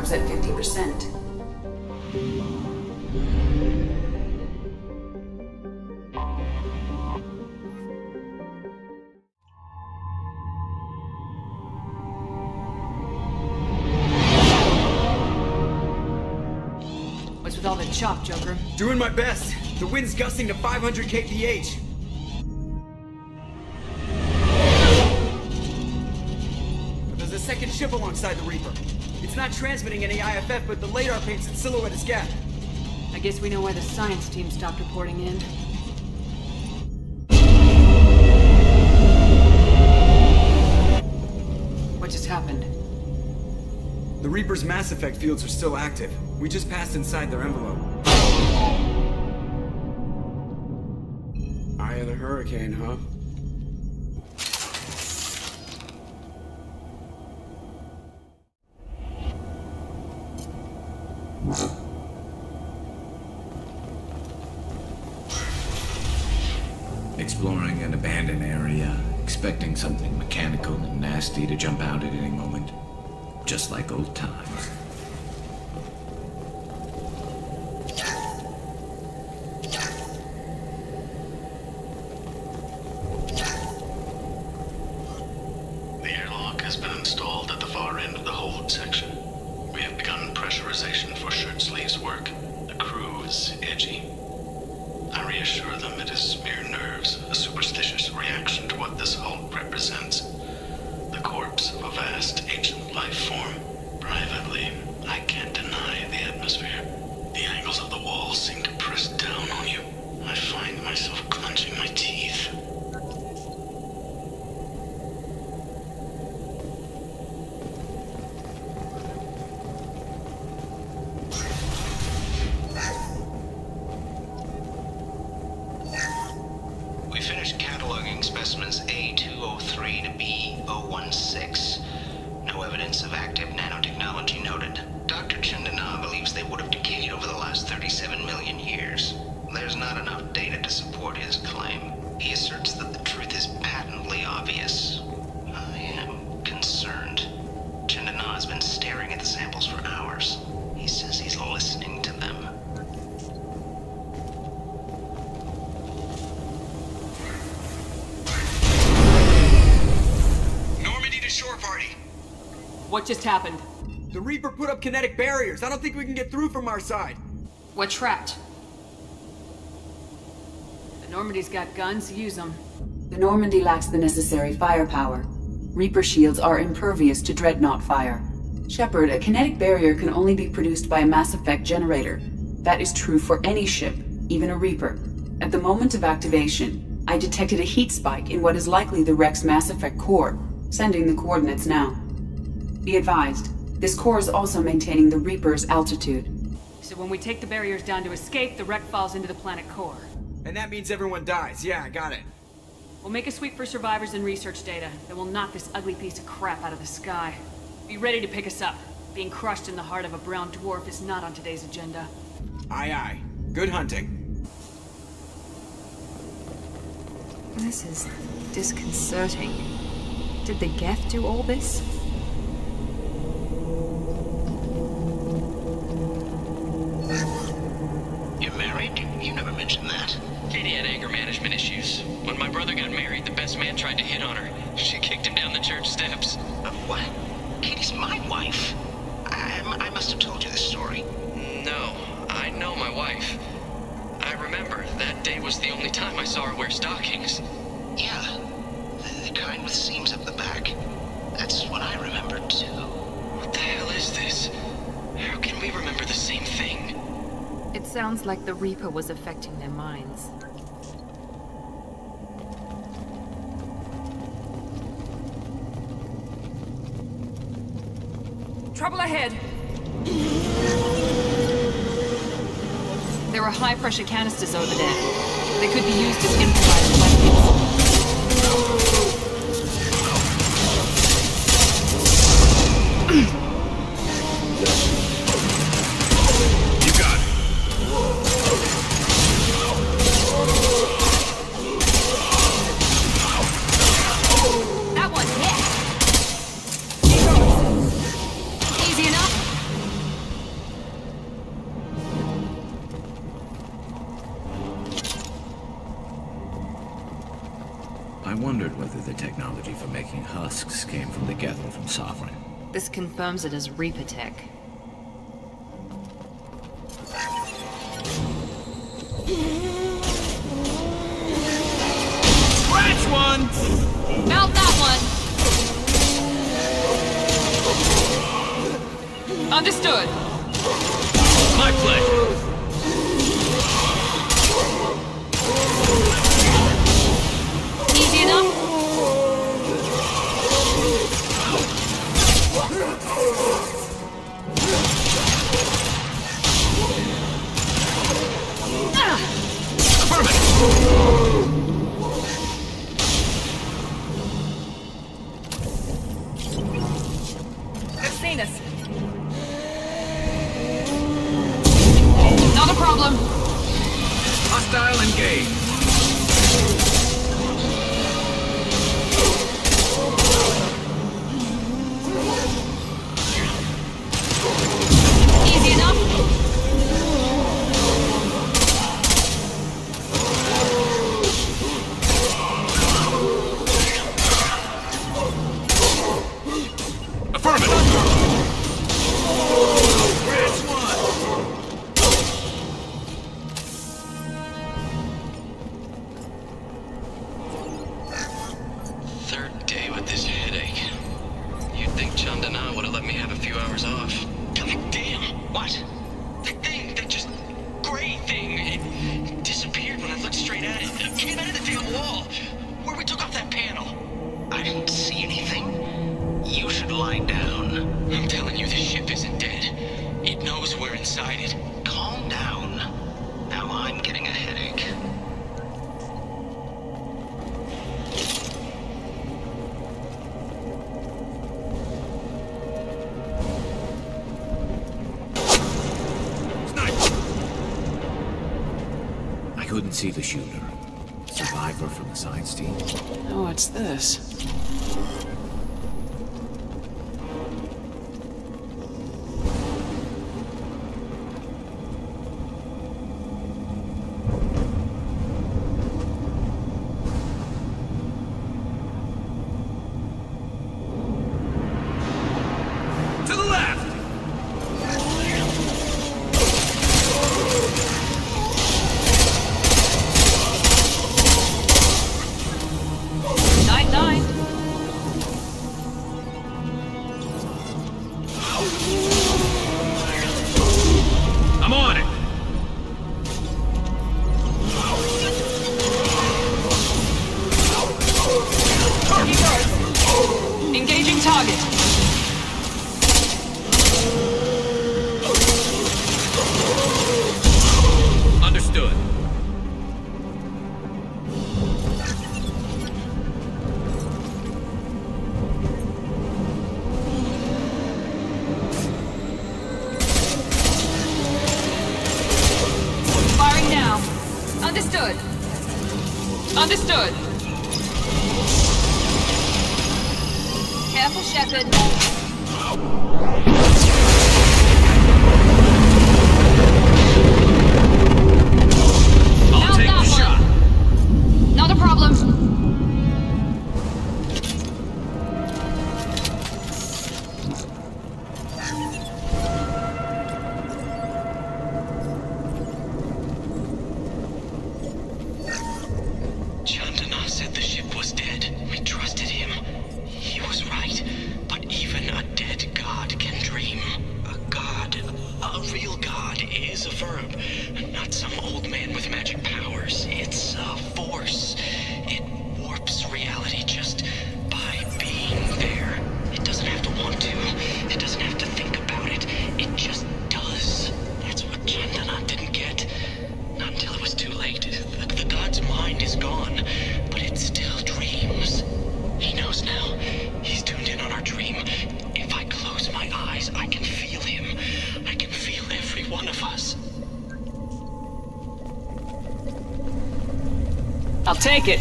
stops at 50%. What's with all the chop, Joker? Doing my best. The wind's gusting to 500 kph. But there's a second ship alongside the Reaper. It's not transmitting any IFF, but the radar paints its silhouette as gap. I guess we know why the science team stopped reporting in. What just happened? The Reaper's mass effect fields are still active. We just passed inside their envelope. Eye of the hurricane, huh? Exploring an abandoned area, expecting something mechanical and nasty to jump out at any moment. Just like old times. The airlock has been installed at the far end of the hold section. We have begun pressurization for shirt sleeves work. The crew is edgy. I reassure them it is mere nerves, a superstitious reaction to what this hold represents. The corpse of a vast ancient life form. Privately, I can't deny the atmosphere. The angles of the walls seem to press down on you. I find myself clenching my teeth. We finished cataloging specimens A203 to B016. No evidence of active nanotechnology noted. Dr. Chandana believes they would have decayed over the last 37 million years. There's not enough data to support his claim. He asserts that the truth is patently obvious. I am concerned. Chandana has been staring at the samples for hours. He says he's listening to them. Normandy to shore party. What just happened? The Reaper put up kinetic barriers. I don't think we can get through from our side. We're trapped. The Normandy's got guns, use them. The Normandy lacks the necessary firepower. Reaper shields are impervious to dreadnought fire. Shepard, a kinetic barrier can only be produced by a mass effect generator. That is true for any ship, even a Reaper. At the moment of activation, I detected a heat spike in what is likely the wreck's mass effect core, sending the coordinates now. Be advised, this core is also maintaining the Reaper's altitude. So when we take the barriers down to escape, the wreck falls into the planet core. And that means everyone dies. Yeah, I got it. We'll make a sweep for survivors and research data, then we'll knock this ugly piece of crap out of the sky. Be ready to pick us up. Being crushed in the heart of a brown dwarf is not on today's agenda. Aye, aye. Good hunting. This is disconcerting. Did the Geth do all this? You're married? You never mentioned that. Katie had anger management issues. When my brother got married, the best man tried to hit on her. She kicked him down the church steps. What? Katie's my wife. I must have told you this story. No, I know my wife. I remember that day was the only time I saw her wear stockings. Yeah, the kind with seams up the back. That's what I remember too. What the hell is this? How can we remember the same thing? It sounds like the Reaper was affecting their minds. Trouble ahead! There are high-pressure canisters over there. They could be used as improvised weapons. That one hit! Easy enough? I wondered whether the technology for making husks came from the Geth or from Sovereign. This confirms it as Reaper tech. Scratch one! Mount that one! Understood. My pleasure. Easy enough? They've seen us. Not a problem. Hostile engaged. Easy enough? Third day with this headache. You'd think Chandana would have let me have a few hours off. God damn! What? That thing, that just gray thing, it disappeared when I looked straight at it. It came out of the damn wall, where we took off that panel. I didn't see anything. You should lie down. I'm telling you, the ship isn't dead. It knows we're inside it. Calm down. Now I'm getting a headache. I couldn't see the shooter. Survivor from the science team. Oh, what's this? To the left! Night-night. I'm on it! Engaging target. Understood. Firing now. Understood. Understood. Careful, Shepard. I'll Mount take that the one. shot. Not a problem. Chandana said the ship was dead. We trusted him. He was right. But even a dead god can dream. A god, a real god, is a verb. Not some old man with magic powers. It's a force. It warps reality just by being there. It doesn't have to want to. It doesn't have to think about it. It just does. That's what Chandana didn't get. Not until it was too late. The god's mind is gone, but it still dreams. He knows now. He's tuned in on our dream. If I close my eyes, I can feel him. I can feel every one of us. I'll take it.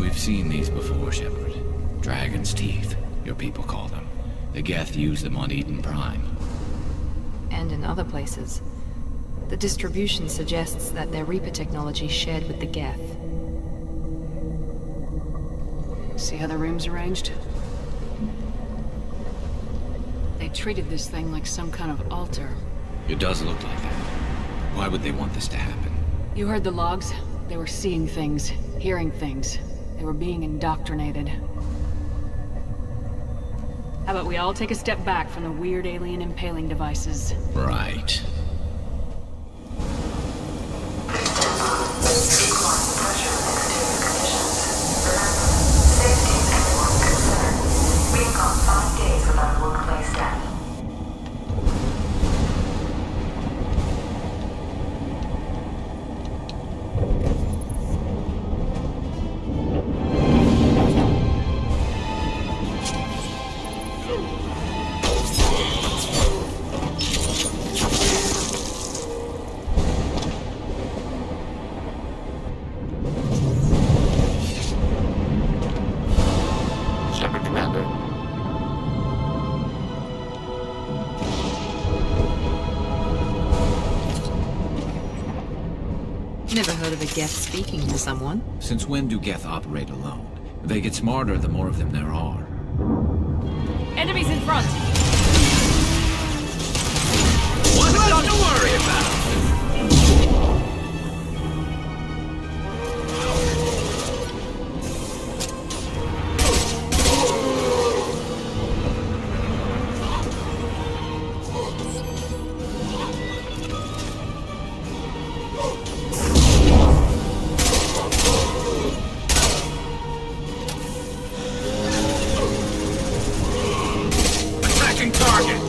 We've seen these before, Shepard. Dragon's teeth, your people call them. The Geth used them on Eden Prime. And in other places. The distribution suggests that their Reaper technology shared with the Geth. See how the room's arranged? They treated this thing like some kind of altar. It does look like that. Why would they want this to happen? You heard the logs? They were seeing things, hearing things. They were being indoctrinated. How about we all take a step back from the weird alien impaling devices? Right. We've gone 5 days without workplace death. Never heard of a Geth speaking to someone. Since when do Geth operate alone? They get smarter the more of them there are. Enemies in front! What's not to worry about? Target!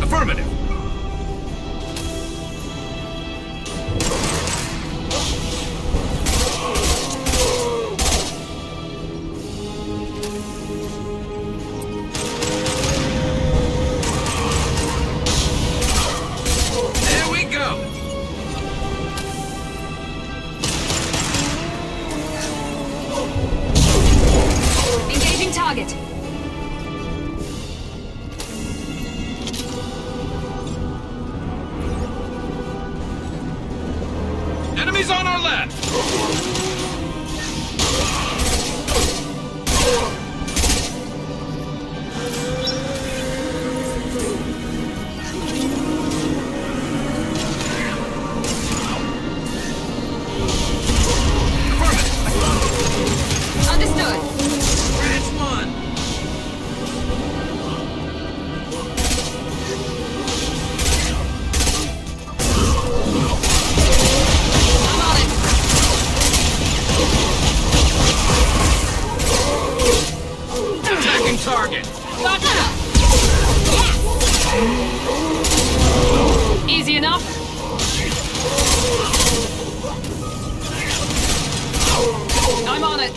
Affirmative! There we go! Target! Enemies on our left! Understood! Branch 1! Target! Gotcha! Easy enough? I'm on it.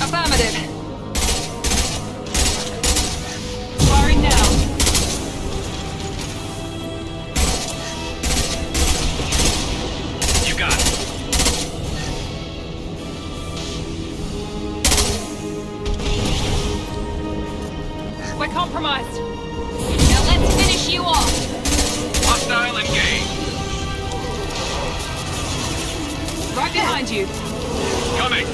Affirmative. Firing now. You got it. We're compromised. Now let's finish you off. Hostile engaged. Right behind you. Coming.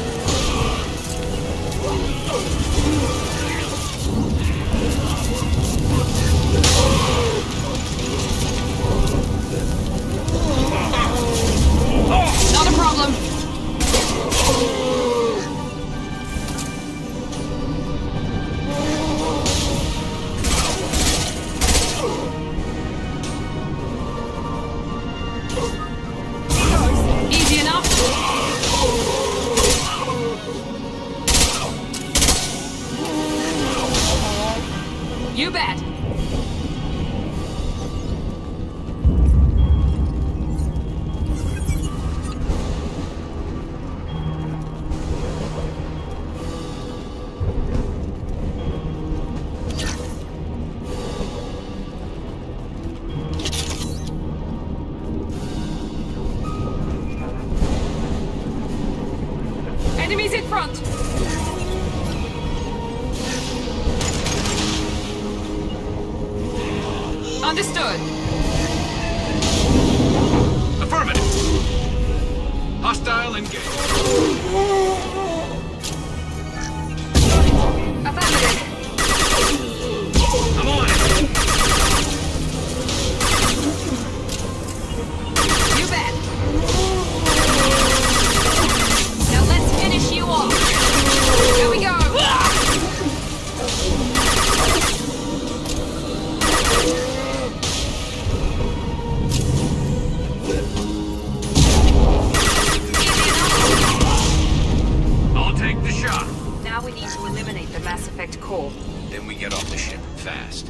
Not a problem. Easy enough. You bet. Enemies in front! Understood. Affirmative. Hostile engaged. Affirmative. I'm on it. You bet. Now let's finish you off. Here we go. I'll take the shot. Now we need to eliminate the Mass Effect core. Then we get off the ship fast.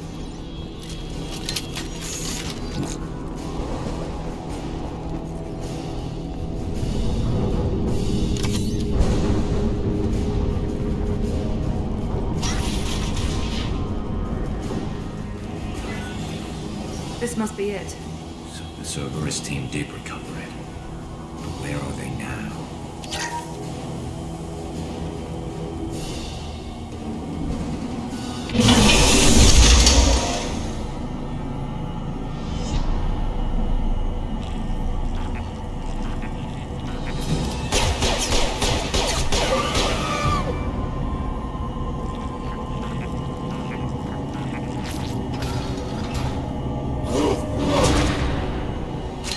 This must be it. So the Cerberus team did recover it. But where are they now?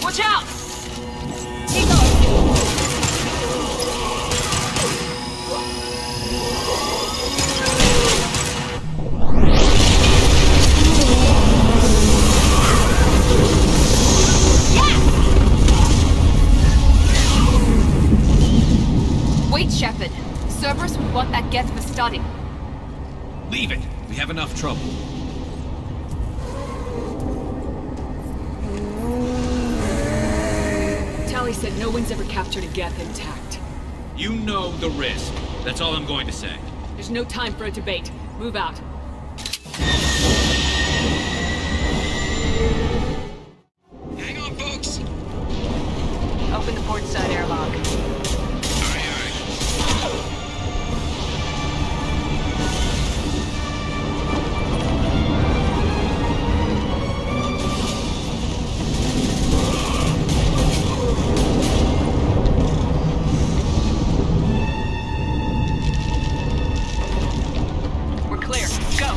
Watch out! Wait, Shepard. Cerberus would want that Geth for study. Leave it. We have enough trouble. Tali said no one's ever captured a Geth intact. You know the risk. That's all I'm going to say. There's no time for a debate. Move out. Hang on, folks. Open the port side airlock. We're clear. Go.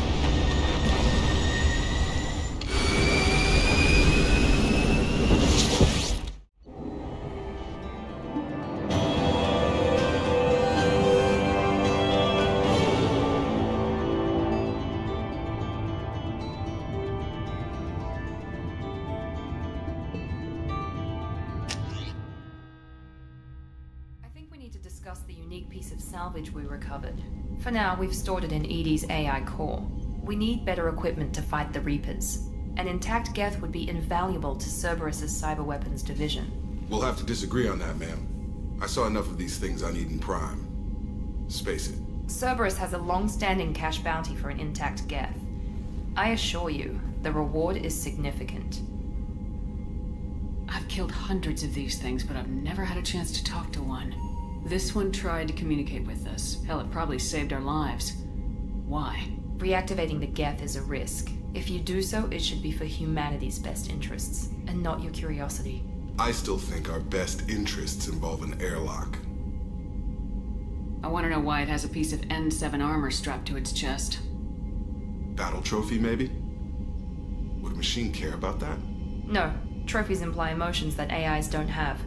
I think we need to discuss the unique piece of salvage we recovered. For now, we've stored it in Edie's AI core. We need better equipment to fight the Reapers. An intact Geth would be invaluable to Cerberus's cyber weapons division. We'll have to disagree on that, ma'am. I saw enough of these things on Eden Prime. Space it. Cerberus has a long-standing cash bounty for an intact Geth. I assure you, the reward is significant. I've killed hundreds of these things, but I've never had a chance to talk to one. This one tried to communicate with us. Hell, it probably saved our lives. Why? Reactivating the Geth is a risk. If you do so, it should be for humanity's best interests, and not your curiosity. I still think our best interests involve an airlock. I want to know why it has a piece of N7 armor strapped to its chest. Battle trophy, maybe? Would a machine care about that? No, trophies imply emotions that AIs don't have.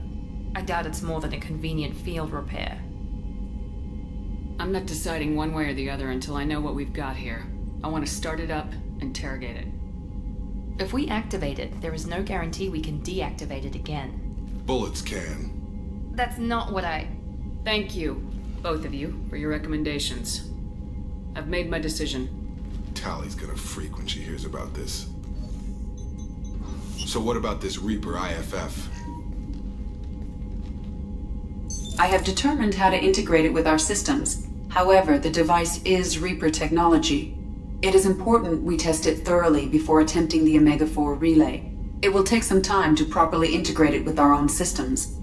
I doubt it's more than a convenient field repair. I'm not deciding one way or the other until I know what we've got here. I want to start it up, interrogate it. If we activate it, there is no guarantee we can deactivate it again. Bullets can. That's not what I... Thank you, both of you, for your recommendations. I've made my decision. Tali's gonna freak when she hears about this. So what about this Reaper IFF? I have determined how to integrate it with our systems. However, the device is Reaper technology. It is important we test it thoroughly before attempting the Omega-4 relay. It will take some time to properly integrate it with our own systems.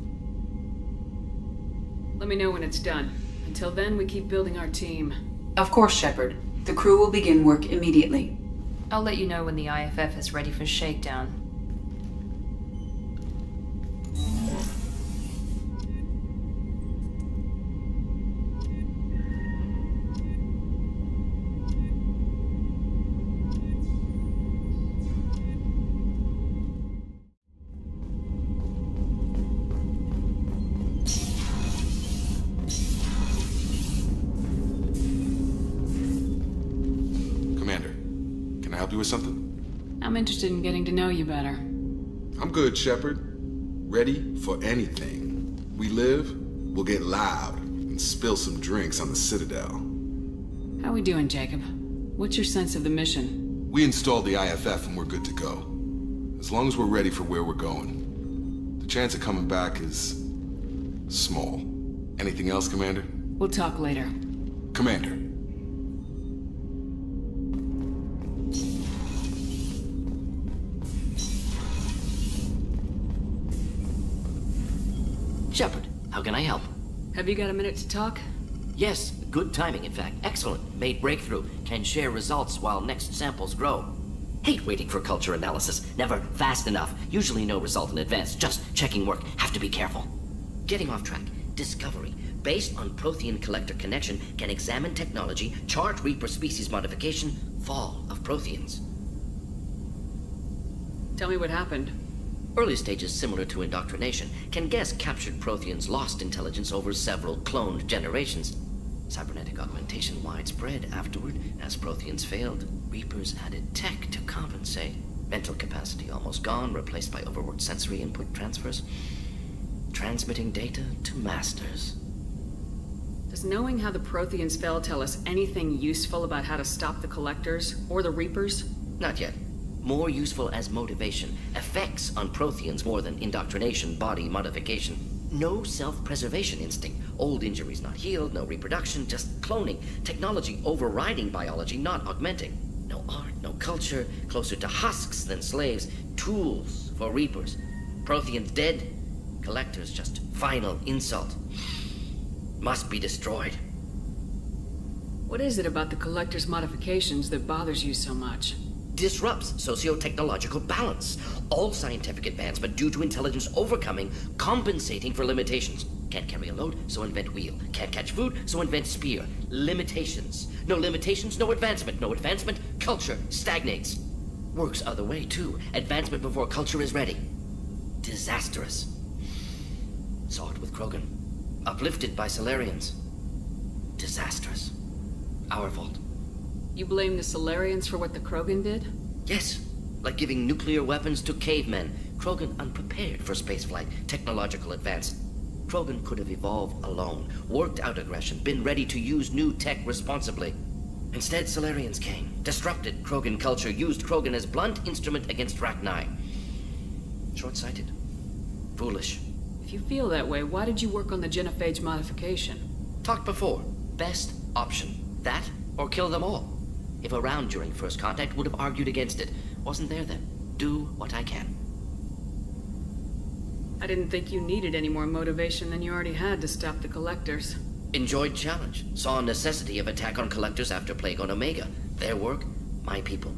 Let me know when it's done. Until then, we keep building our team. Of course, Shepard. The crew will begin work immediately. I'll let you know when the IFF is ready for shakedown. With something? I'm interested in getting to know you better. I'm good, Shepard. Ready for anything. We live, we'll get loud and spill some drinks on the Citadel. How we doing, Jacob? What's your sense of the mission? We installed the IFF and we're good to go. As long as we're ready for where we're going. The chance of coming back is small. Anything else, Commander? We'll talk later. Commander. Shepard, how can I help? Have you got a minute to talk? Yes, good timing, in fact. Excellent. Made breakthrough. Can share results while next samples grow. Hate waiting for culture analysis. Never fast enough. Usually no result in advance. Just checking work. Have to be careful. Getting off track. Discovery. Based on Prothean collector connection, can examine technology, chart Reaper species modification, fall of Protheans. Tell me what happened. Early stages similar to indoctrination, can guess captured Protheans lost intelligence over several cloned generations. Cybernetic augmentation widespread afterward, as Protheans failed. Reapers added tech to compensate. Mental capacity almost gone, replaced by overworked sensory input transfers. Transmitting data to masters. Does knowing how the Protheans fell tell us anything useful about how to stop the Collectors, or the Reapers? Not yet. More useful as motivation. Effects on Protheans more than indoctrination, body modification. No self-preservation instinct. Old injuries not healed, no reproduction, just cloning. Technology overriding biology, not augmenting. No art, no culture, closer to husks than slaves. Tools for Reapers. Protheans dead. Collectors just final insult. Must be destroyed. What is it about the Collector's modifications that bothers you so much? Disrupts socio-technological balance. All scientific advancement due to intelligence overcoming, compensating for limitations. Can't carry a load, so invent wheel. Can't catch food, so invent spear. Limitations. No limitations, no advancement. No advancement, culture stagnates. Works other way, too. Advancement before culture is ready. Disastrous. Saw it with Krogan. Uplifted by Solarians. Disastrous. Our fault. You blame the Solarians for what the Krogan did? Yes. Like giving nuclear weapons to cavemen. Krogan unprepared for spaceflight, technological advance. Krogan could have evolved alone, worked out aggression, been ready to use new tech responsibly. Instead, Solarians came, disrupted Krogan culture, used Krogan as blunt instrument against Rachni. Short-sighted. Foolish. If you feel that way, why did you work on the genophage modification? Talked before. Best option. That, or kill them all. If around during first contact, would have argued against it. Wasn't there then. Do what I can. I didn't think you needed any more motivation than you already had to stop the Collectors. Enjoyed challenge. Saw necessity of attack on Collectors after Plague on Omega. Their work, my people.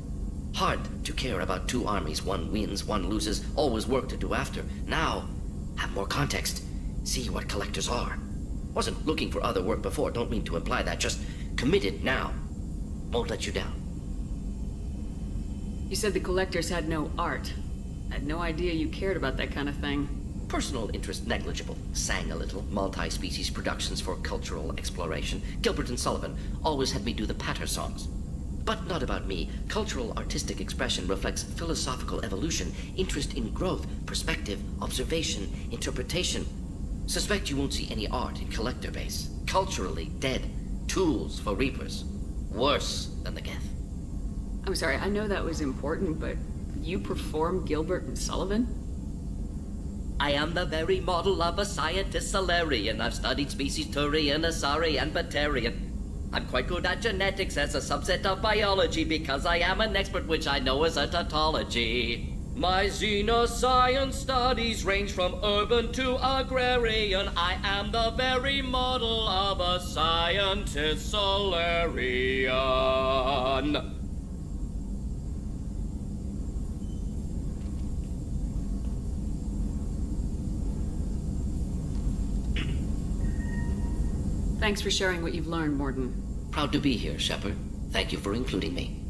Hard to care about two armies. One wins, one loses. Always work to do after. Now, have more context. See what Collectors are. Wasn't looking for other work before. Don't mean to imply that. Just committed now. Won't let you down. You said the Collectors had no art. I had no idea you cared about that kind of thing. Personal interest negligible. Sang a little. Multi-species productions for cultural exploration. Gilbert and Sullivan always had me do the patter songs. But not about me. Cultural artistic expression reflects philosophical evolution, interest in growth, perspective, observation, interpretation. Suspect you won't see any art in Collector base. Culturally dead. Tools for Reapers. Worse than the Geth. I'm sorry, I know that was important, but you perform Gilbert and Sullivan? I am the very model of a scientist Solarian. I've studied species Turian, Asari, and Batarian. I'm quite good at genetics as a subset of biology because I am an expert which I know is a tautology. My xenoscience studies range from urban to agrarian. I am the very model of a scientist Solarian. Thanks for sharing what you've learned, Morden. Proud to be here, Shepard. Thank you for including me.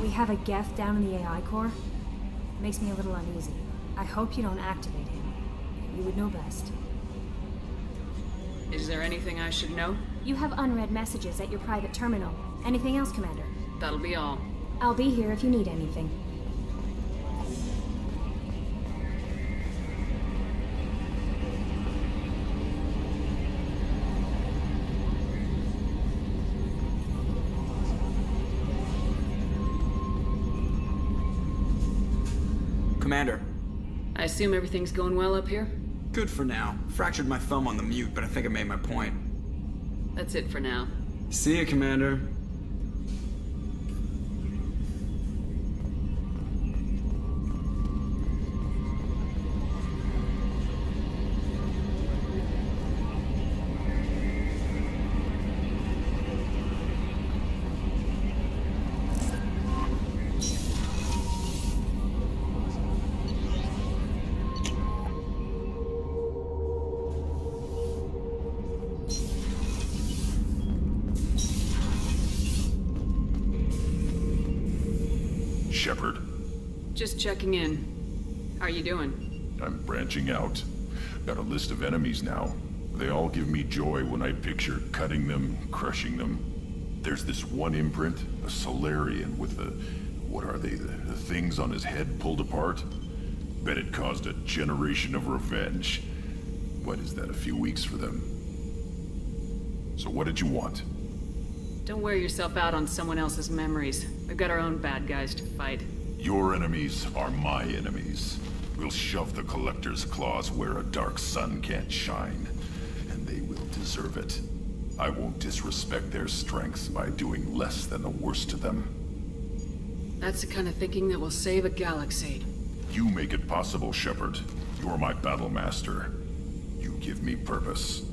We have a Geth down in the AI core. Makes me a little uneasy. I hope you don't activate him. You would know best. Is there anything I should know? You have unread messages at your private terminal. Anything else, Commander? That'll be all. I'll be here if you need anything. Commander. I assume everything's going well up here? Good for now. Fractured my thumb on the mute, but I think I made my point. That's it for now. See ya, Commander. Shepard. Just checking in. How are you doing? I'm branching out. Got a list of enemies now. They all give me joy when I picture cutting them, crushing them. There's this one imprint, a Solarian with the... what are they? The things on his head pulled apart? Bet it caused a generation of revenge. What is that, a few weeks for them? So what did you want? Don't wear yourself out on someone else's memories. We've got our own bad guys to fight. Your enemies are my enemies. We'll shove the Collector's claws where a dark sun can't shine. And they will deserve it. I won't disrespect their strengths by doing less than the worst to them. That's the kind of thinking that will save a galaxy. You make it possible, Shepard. You're my battle master. You give me purpose.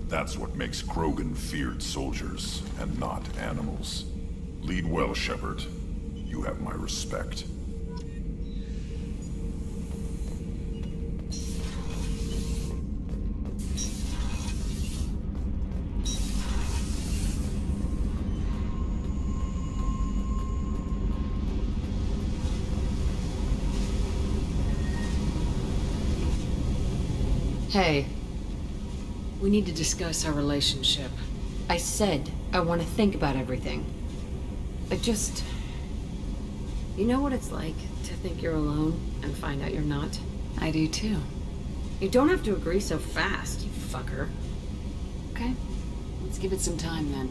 That's what makes Krogan feared soldiers, and not animals. Lead well, Shepard. You have my respect. Hey. We need to discuss our relationship. I said I want to think about everything. I just... You know what it's like to think you're alone and find out you're not? I do too. You don't have to agree so fast, you fucker. Okay. Let's give it some time then.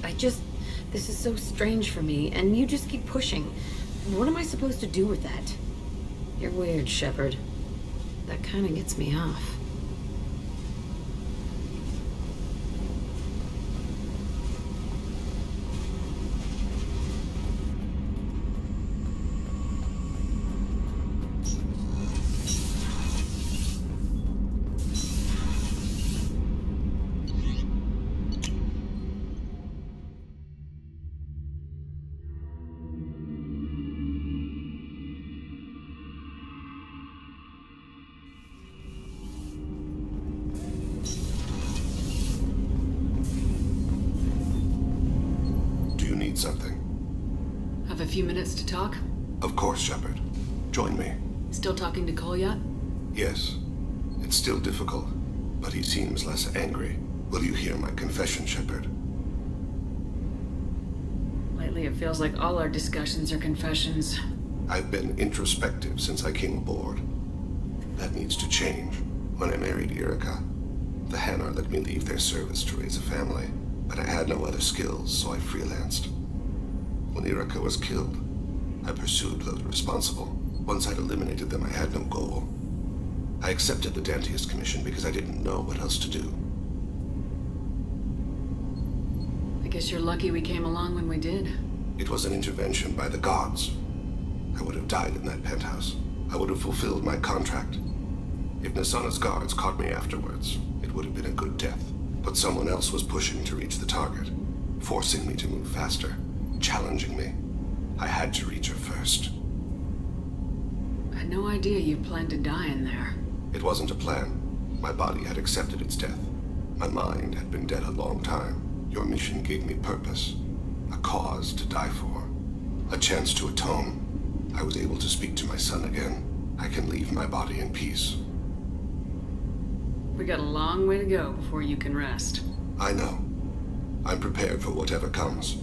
This is so strange for me, and you just keep pushing. What am I supposed to do with that? You're weird, Shepard. That kind of gets me off. Something. Have a few minutes to talk? Of course, Shepard. Join me. Still talking to Cole yet? Yes. It's still difficult, but he seems less angry. Will you hear my confession, Shepard? Lately, it feels like all our discussions are confessions. I've been introspective since I came aboard. That needs to change. When I married Erica, the Hanar let me leave their service to raise a family, but I had no other skills, so I freelanced. When Erica was killed, I pursued those responsible. Once I'd eliminated them, I had no goal. I accepted the Dantius commission because I didn't know what else to do. Guess you're lucky we came along when we did. It was an intervention by the gods. I would have died in that penthouse. I would have fulfilled my contract. If Nasana's guards caught me afterwards, it would have been a good death. But someone else was pushing to reach the target, forcing me to move faster, challenging me. I had to reach her first. I had no idea you planned to die in there. It wasn't a plan. My body had accepted its death. My mind had been dead a long time. Your mission gave me purpose, a cause to die for, a chance to atone. I was able to speak to my son again. I can leave my body in peace. We got a long way to go before you can rest. I know. I'm prepared for whatever comes.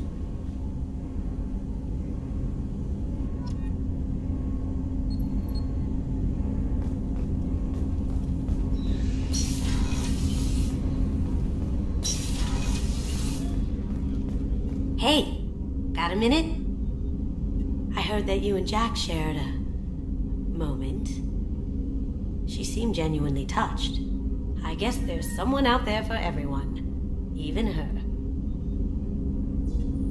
Hey, got a minute? I heard that you and Jack shared a moment. She seemed genuinely touched. I guess there's someone out there for everyone, even her.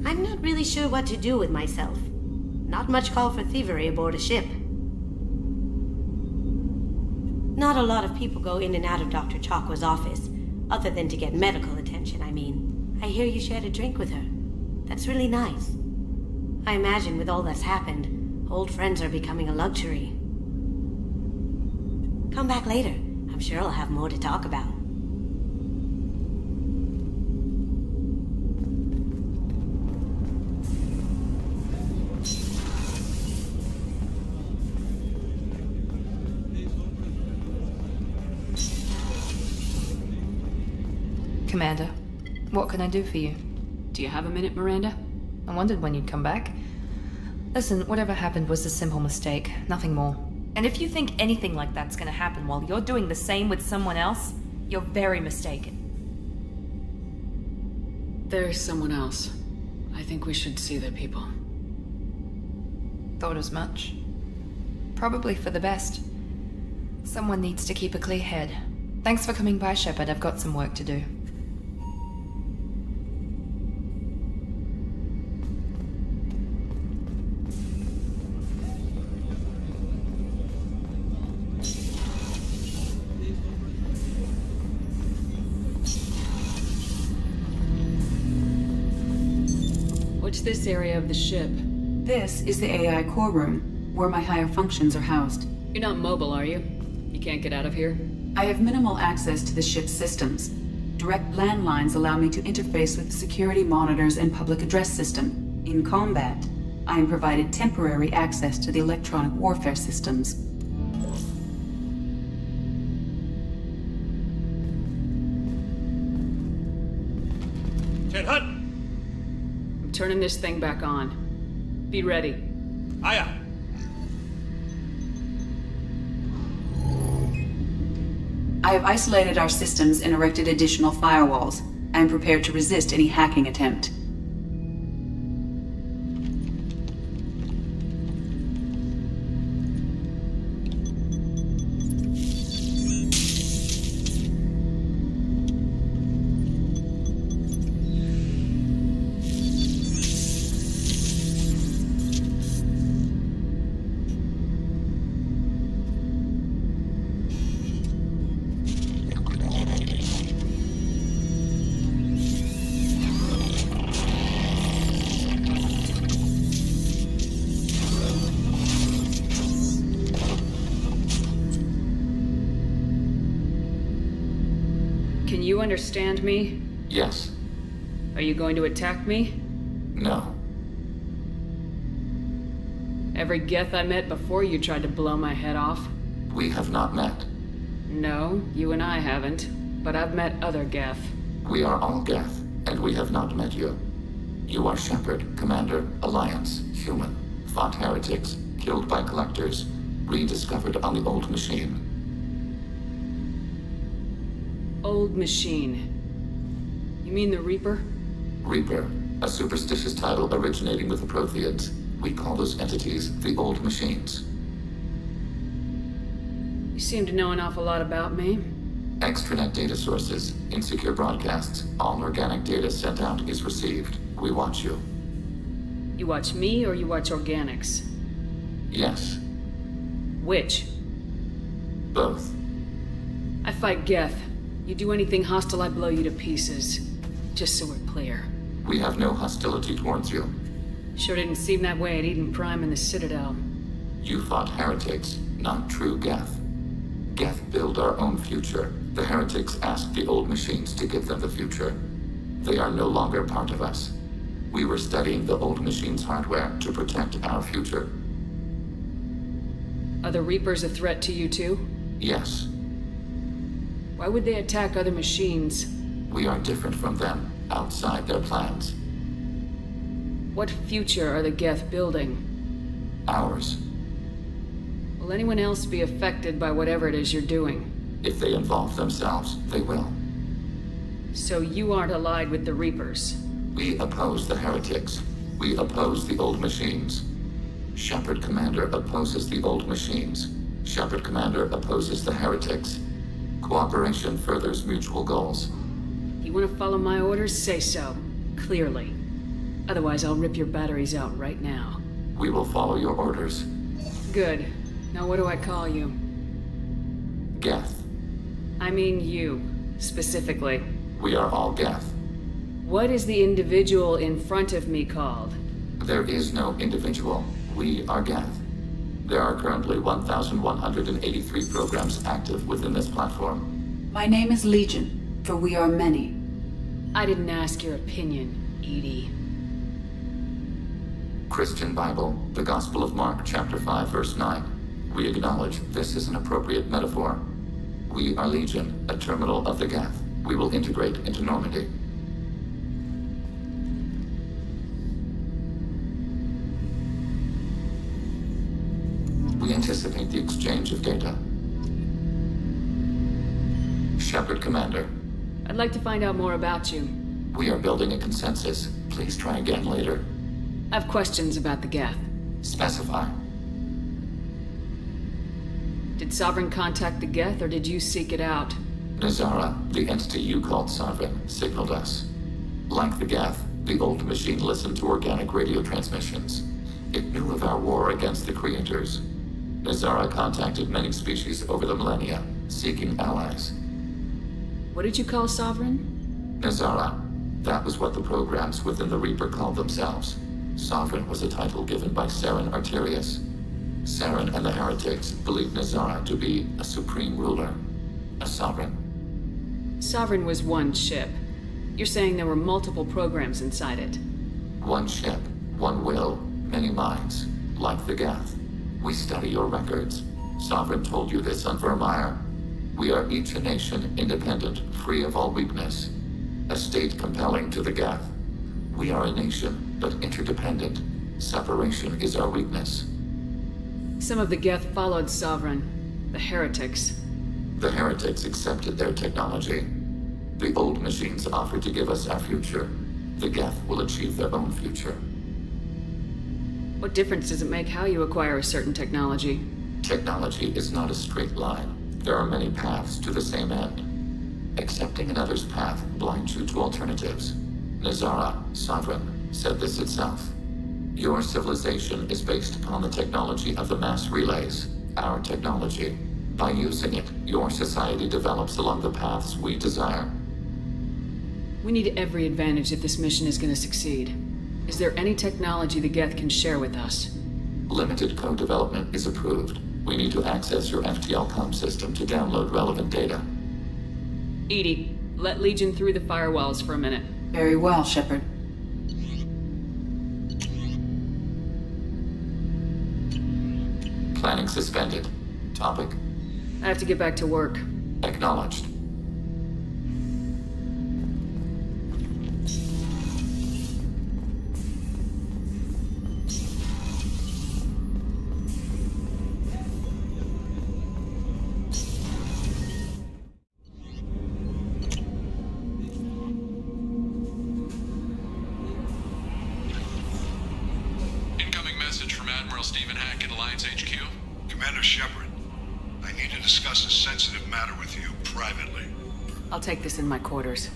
I'm not really sure what to do with myself. Not much call for thievery aboard a ship. Not a lot of people go in and out of Dr. Chakwa's office, other than to get medical attention, I mean. I hear you shared a drink with her. That's really nice. I imagine with all that's happened, old friends are becoming a luxury. Come back later. I'm sure I'll have more to talk about. Commander, what can I do for you? Do you have a minute, Miranda? I wondered when you'd come back. Listen, whatever happened was a simple mistake, nothing more. And if you think anything like that's gonna happen while you're doing the same with someone else, you're very mistaken. There's someone else. I think we should see the people. Thought as much. Probably for the best. Someone needs to keep a clear head. Thanks for coming by, Shepard. I've got some work to do. What's this area of the ship? This is the AI core room, where my higher functions are housed. You're not mobile, are you? You can't get out of here? I have minimal access to the ship's systems. Direct landlines allow me to interface with the security monitors and public address system. In combat, I am provided temporary access to the electronic warfare systems. I'm turning this thing back on. Be ready. Aya! I have isolated our systems and erected additional firewalls. I am prepared to resist any hacking attempt. Can you understand me? Yes. Are you going to attack me? No. Every Geth I met before you tried to blow my head off. We have not met. No, you and I haven't. But I've met other Geth. We are all Geth, and we have not met you. You are Shepard, Commander, Alliance, human. Fought heretics, killed by collectors, rediscovered on the old machine. Old machine. You mean the Reaper? Reaper, a superstitious title originating with the Protheans. We call those entities the old machines. You seem to know an awful lot about me. Extranet data sources, insecure broadcasts, all organic data sent out is received. We watch you. You watch me or you watch organics? Yes. Which? Both. I fight Geth. You do anything hostile, I blow you to pieces. Just so we're clear. We have no hostility towards you. Sure didn't seem that way at Eden Prime and the Citadel. You fought heretics, not true Geth. Geth build our own future. The heretics asked the old machines to give them the future. They are no longer part of us. We were studying the old machines' hardware to protect our future. Are the Reapers a threat to you too? Yes. Why would they attack other machines? We are different from them, outside their plans. What future are the Geth building? Ours. Will anyone else be affected by whatever it is you're doing? If they involve themselves, they will. So you aren't allied with the Reapers? We oppose the heretics. We oppose the old machines. Shepard Commander opposes the old machines. Shepard Commander opposes the heretics. Cooperation furthers mutual goals. You want to follow my orders? Say so. Clearly. Otherwise, I'll rip your batteries out right now. We will follow your orders. Good. Now what do I call you? Geth. I mean you, specifically. We are all Geth. What is the individual in front of me called? There is no individual. We are Geth. There are currently 1,183 programs active within this platform. My name is Legion, for we are many. I didn't ask your opinion, Edie. Christian Bible, the Gospel of Mark, chapter 5, verse 9. We acknowledge this is an appropriate metaphor. We are Legion, a terminal of the Geth. We will integrate into Normandy. We anticipate the exchange of data. Shepard Commander. I'd like to find out more about you. We are building a consensus. Please try again later. I have questions about the Geth. Specify. Did Sovereign contact the Geth, or did you seek it out? Nazara, the entity you called Sovereign, signaled us. Like the Geth, the old machine listened to organic radio transmissions. It knew of our war against the Creators. Nazara contacted many species over the millennia, seeking allies. What did you call Sovereign? Nazara. That was what the programs within the Reaper called themselves. Sovereign was a title given by Saren Arterius. Saren and the heretics believed Nazara to be a supreme ruler, a sovereign. Sovereign was one ship. You're saying there were multiple programs inside it? One ship, one will, many minds, like the Geth. We study your records. Sovereign told you this on Vermeer. We are each a nation, independent, free of all weakness. A state compelling to the Geth. We are a nation, but interdependent. Separation is our weakness. Some of the Geth followed Sovereign. The heretics. The heretics accepted their technology. The old machines offered to give us our future. The Geth will achieve their own future. What difference does it make how you acquire a certain technology? Technology is not a straight line. There are many paths to the same end. Accepting another's path blinds you to alternatives. Nazara, Sovereign, said this itself. Your civilization is based upon the technology of the mass relays, our technology. By using it, your society develops along the paths we desire. We need every advantage if this mission is going to succeed. Is there any technology the Geth can share with us? Limited code development is approved. We need to access your FTL-COM system to download relevant data. Edie, let Legion through the firewalls for a minute. Very well, Shepard. Planning suspended. Topic? I have to get back to work. Acknowledged. Incoming message from Admiral Stephen Hackett, Alliance HQ. Commander Shepard, I need to discuss a sensitive matter with you privately. I'll take this in my quarters.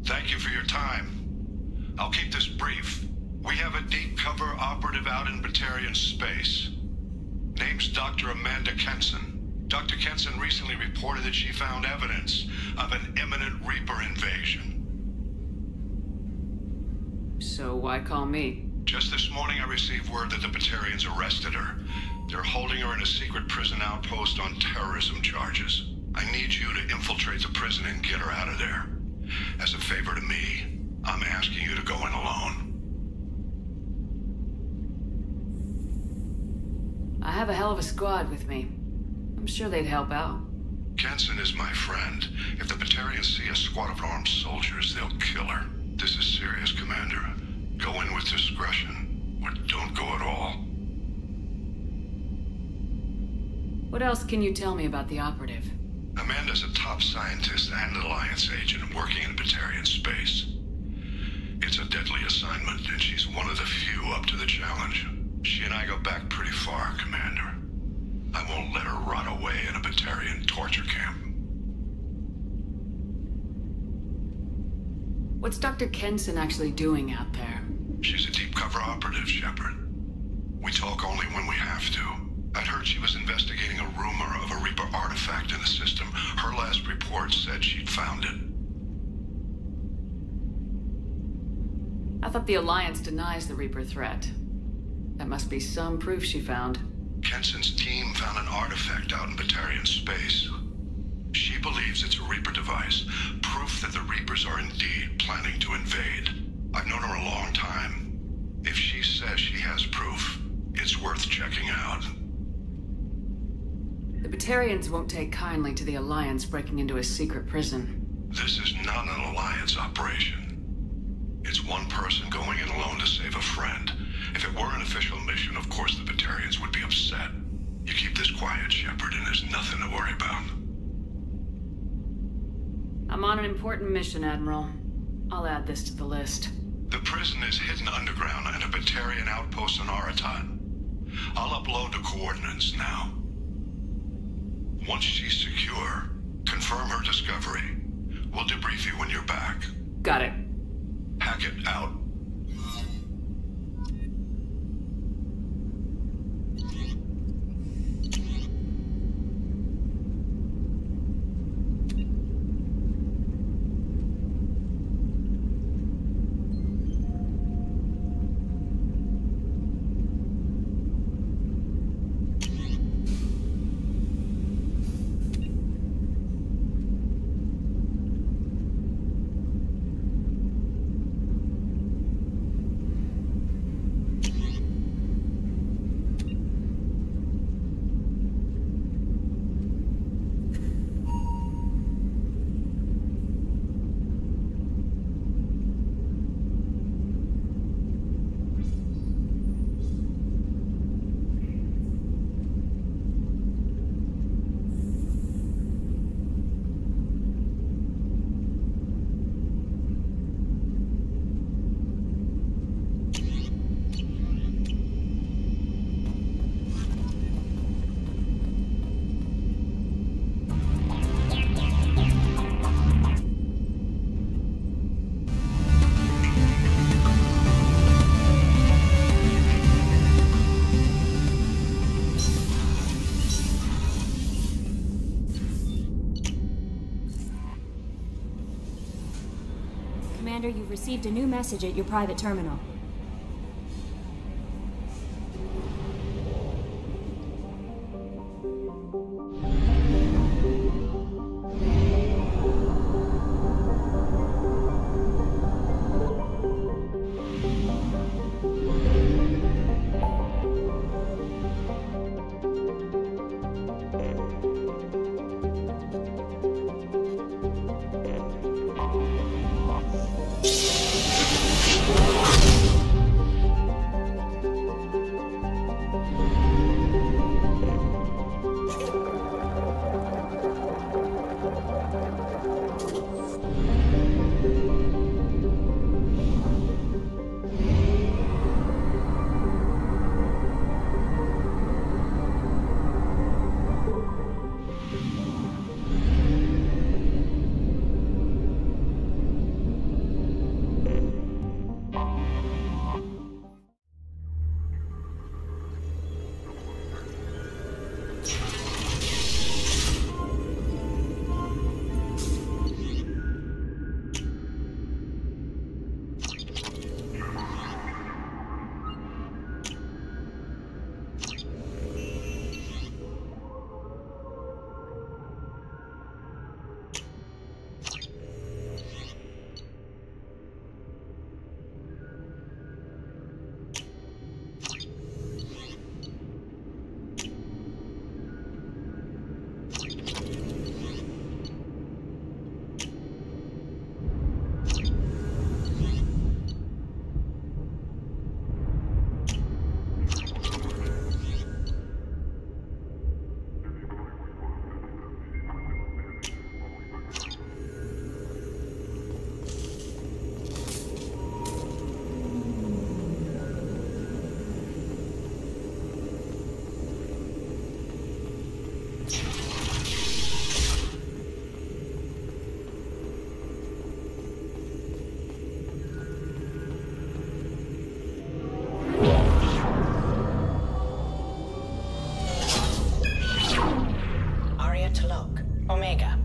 Thank you for your time. I'll keep this brief. We have a deep cover operative out in Batarian space. Name's Dr. Amanda Kenson. Dr. Kenson recently reported that she found evidence of an imminent Reaper invasion. So why call me? Just this morning I received word that the Batarians arrested her. They're holding her in a secret prison outpost on terrorism charges. I need you to infiltrate the prison and get her out of there. As a favor to me, I'm asking you to go in alone. I have a hell of a squad with me. I'm sure they'd help out. Kenson is my friend. If the Batarians see a squad of armed soldiers, they'll kill her. This is serious, Commander. Go in with discretion, or don't go at all. What else can you tell me about the operative? Amanda's a top scientist and Alliance agent working in Batarian space. It's a deadly assignment, and she's one of the few up to the challenge. She and I go back pretty far, Commander. I won't let her rot away in a Batarian torture camp. What's Dr. Kenson actually doing out there? She's a deep cover operative, Shepard. We talk only when we have to. I'd heard she was investigating a rumor of a Reaper artifact in the system. Her last report said she'd found it. I thought the Alliance denies the Reaper threat. That must be some proof she found. Kenson's team found an artifact out in Batarian space. She believes it's a Reaper device, proof that the Reapers are indeed planning to invade. I've known her a long time. If she says she has proof, it's worth checking out. The Batarians won't take kindly to the Alliance breaking into a secret prison. This is not an Alliance operation. It's one person going in alone to save a friend. If it were an official mission, of course the Batarians would be upset. You keep this quiet, Shepard, and there's nothing to worry about. I'm on an important mission, Admiral. I'll add this to the list. The prison is hidden underground in a Batarian outpost on Araton. I'll upload the coordinates now. Once she's secure, confirm her discovery. We'll debrief you when you're back. Got it. Hackett out. Commander, you've received a new message at your private terminal. Omega.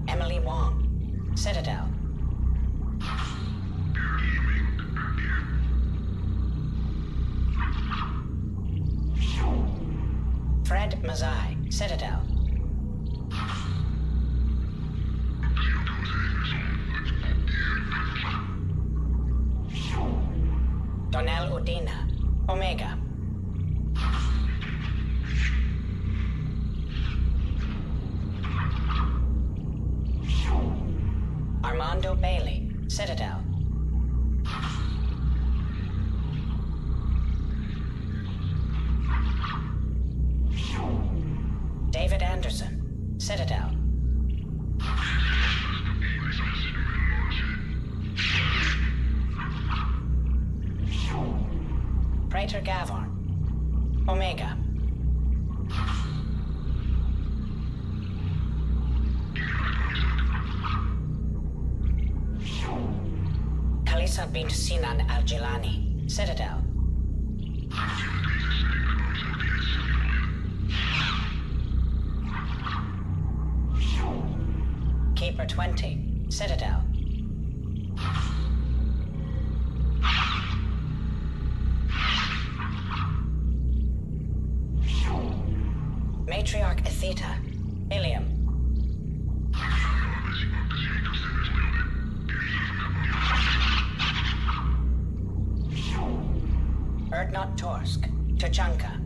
Emily Wong, Citadel. Fred Mazai, Citadel. Donnell Udina, Omega. Armando Bailey, Citadel. David Anderson, Citadel. Praetor Gavorn, Omega. Khalisa bint Sinan Al-Jilani, Citadel. Keeper 20, Citadel. Matriarch Atheta, Ilium. Erdnot Torsk, Tuchanka.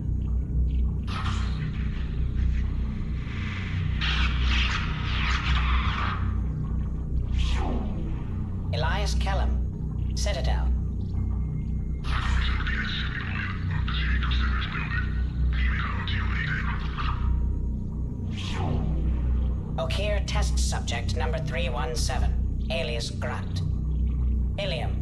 Elias Kellum, Citadel. Okir test subject number 317, alias Grunt. Ilium.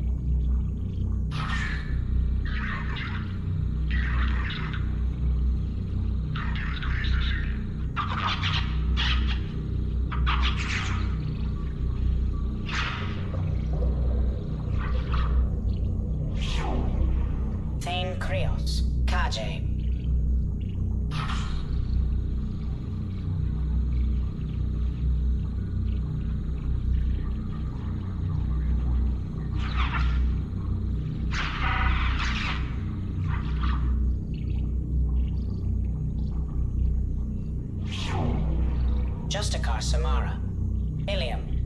Thane Krios, Kajay. Justikar Samara, Ilium.